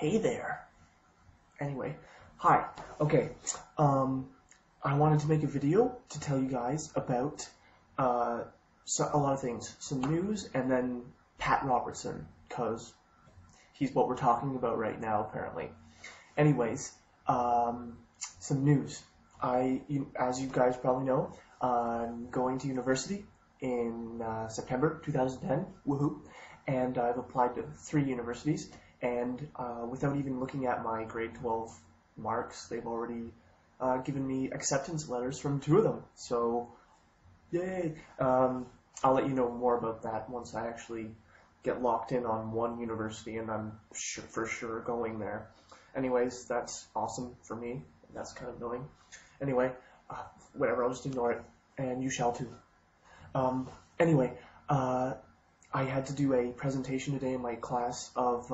Hey there. Anyway, hi. Okay, I wanted to make a video to tell you guys about a lot of things. Some news, and then Pat Robertson, because he's what we're talking about right now, apparently. Anyways, some news. As you guys probably know, I'm going to university in September 2010, woohoo, and I've applied to 3 universities, and without even looking at my grade 12 marks, they've already given me acceptance letters from 2 of them, so yay. I'll let you know more about that once I actually get locked in on one university and I'm for sure going there. Anyways, that's awesome for me. That's kind of annoying. Anyway, whatever, I'll just ignore it, and you shall too. Anyway, I had to do a presentation today in my class of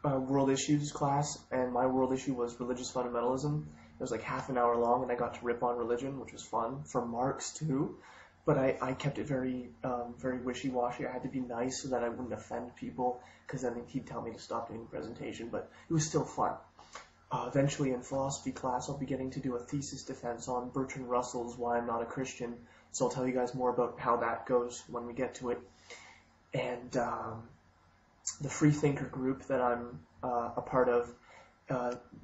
world issues class, and my world issue was religious fundamentalism. It was like half an hour long, and I got to rip on religion, which was fun, from Marx too. But I kept it very wishy-washy. I had to be nice so that I wouldn't offend people, because then he'd tell me to stop doing the presentation, but it was still fun. Eventually in philosophy class, I'll be getting to do a thesis defense on Bertrand Russell's Why I'm Not a Christian, so I'll tell you guys more about how that goes when we get to it. And the free thinker group that I'm a part of,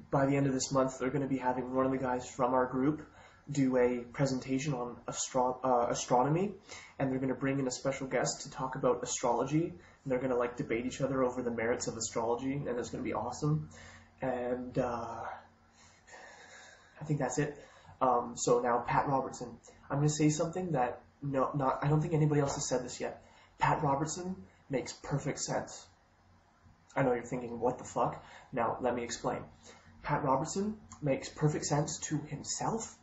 by the end of this month, they're going to be having one of the guys from our group do a presentation on astronomy, and they're going to bring in a special guest to talk about astrology, and they're going to like debate each other over the merits of astrology, and it's going to be awesome. And I think that's it. So now Pat Robertson. I'm going to say something that I don't think anybody else has said this yet. Pat Robertson makes perfect sense. I know you're thinking, what the fuck? Now, let me explain. Pat Robertson makes perfect sense to himself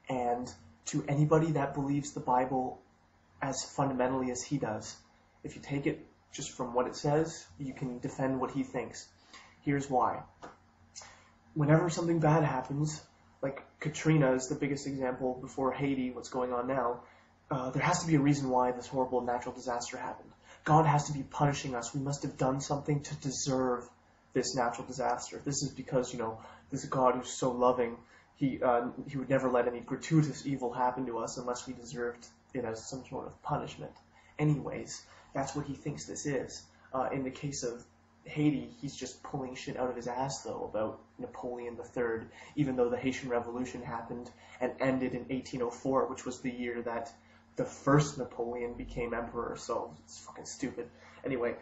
and to anybody that believes the Bible as fundamentally as he does. If you take it just from what it says, you can defend what he thinks. Here's why. Whenever something bad happens, like Katrina is the biggest example before Haiti, what's going on now, there has to be a reason why this horrible natural disaster happened. God has to be punishing us. We must have done something to deserve this natural disaster. This is because, this God who's so loving, he would never let any gratuitous evil happen to us unless we deserved it as some sort of punishment. Anyways, that's what he thinks this is. In the case of Haiti, he's just pulling shit out of his ass, though, about Napoleon III, even though the Haitian Revolution happened and ended in 1804, which was the year that the first Napoleon became emperor, so it's fucking stupid. Anyway,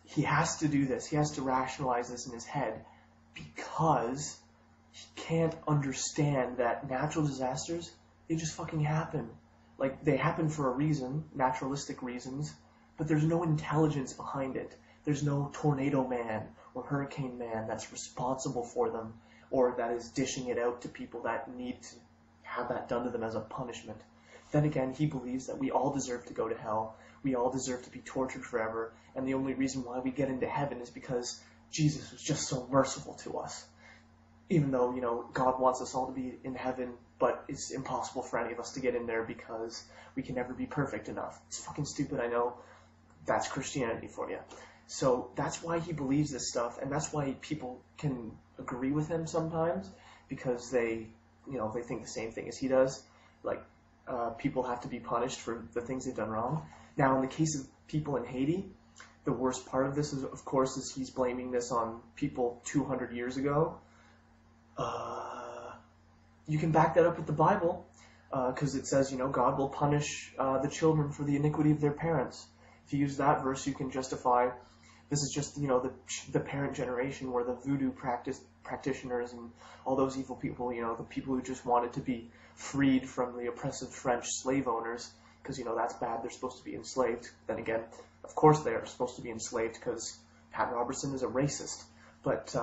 he has to do this. He has to rationalize this in his head because he can't understand that natural disasters, they just fucking happen. Like, they happen for a reason, naturalistic reasons, but there's no intelligence behind it. There's no tornado man or hurricane man that's responsible for them or that is dishing it out to people that need to have that done to them as a punishment. Then again, he believes that we all deserve to go to hell. We all deserve to be tortured forever. And the only reason why we get into heaven is because Jesus was just so merciful to us. Even though, God wants us all to be in heaven, but it's impossible for any of us to get in there because we can never be perfect enough. It's fucking stupid, I know. That's Christianity for you. So that's why he believes this stuff, and that's why people can agree with him sometimes, because they think the same thing as he does. Like, people have to be punished for the things they've done wrong. Now, in the case of people in Haiti, the worst part of this is, of course, is he's blaming this on people 200 years ago. You can back that up with the Bible, because it says, God will punish the children for the iniquity of their parents. If you use that verse, you can justify this is just, the parent generation where the voodoo practitioners and all those evil people, the people who just wanted to be freed from the oppressive French slave owners, because, that's bad, they're supposed to be enslaved. Then again, of course they are supposed to be enslaved because Pat Robertson is a racist. But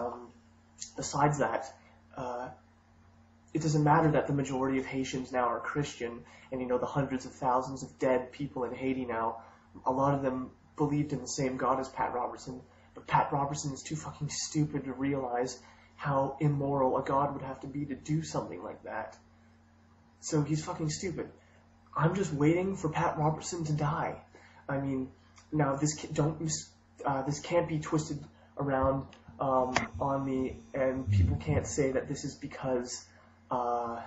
besides that, it doesn't matter that the majority of Haitians now are Christian, and, the hundreds of thousands of dead people in Haiti now, a lot of them believed in the same God as Pat Robertson, but Pat Robertson is too fucking stupid to realize how immoral a God would have to be to do something like that. So he's fucking stupid. I'm just waiting for Pat Robertson to die. I mean, now this can't be twisted around on me, and people can't say that this is because, I'm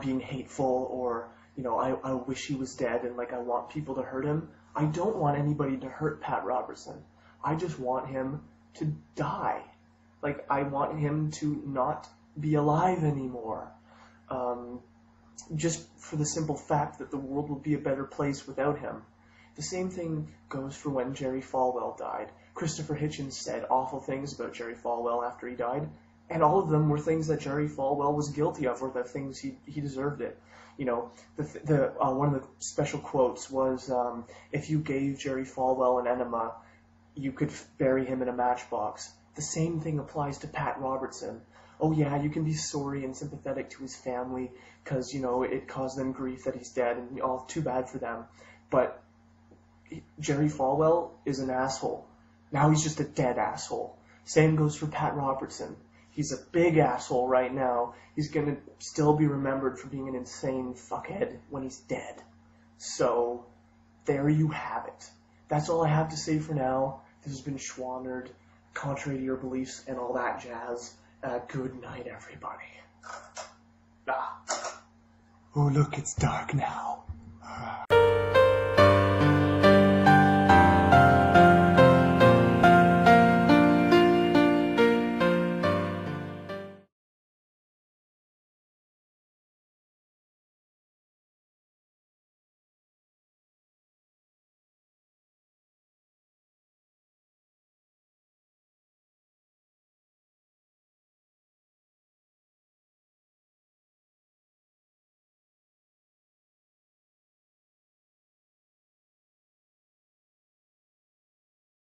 being hateful, or, I wish he was dead and, like, I want people to hurt him. I don't want anybody to hurt Pat Robertson. I just want him to die. Like, I want him to not be alive anymore. Just for the simple fact that the world will be a better place without him. The same thing goes for when Jerry Falwell died. Christopher Hitchens said awful things about Jerry Falwell after he died, and all of them were things that Jerry Falwell was guilty of, or the things he deserved it. One of the special quotes was, if you gave Jerry Falwell an enema, you could bury him in a matchbox. The same thing applies to Pat Robertson. Oh yeah, you can be sorry and sympathetic to his family because, it caused them grief that he's dead, and all too bad for them. But Jerry Falwell is an asshole. Now he's just a dead asshole. Same goes for Pat Robertson. He's a big asshole right now. He's gonna still be remembered for being an insane fuckhead when he's dead. So, there you have it. That's all I have to say for now. This has been Schwannerd, contrary to your beliefs and all that jazz. Good night, everybody. Oh, look, it's dark now.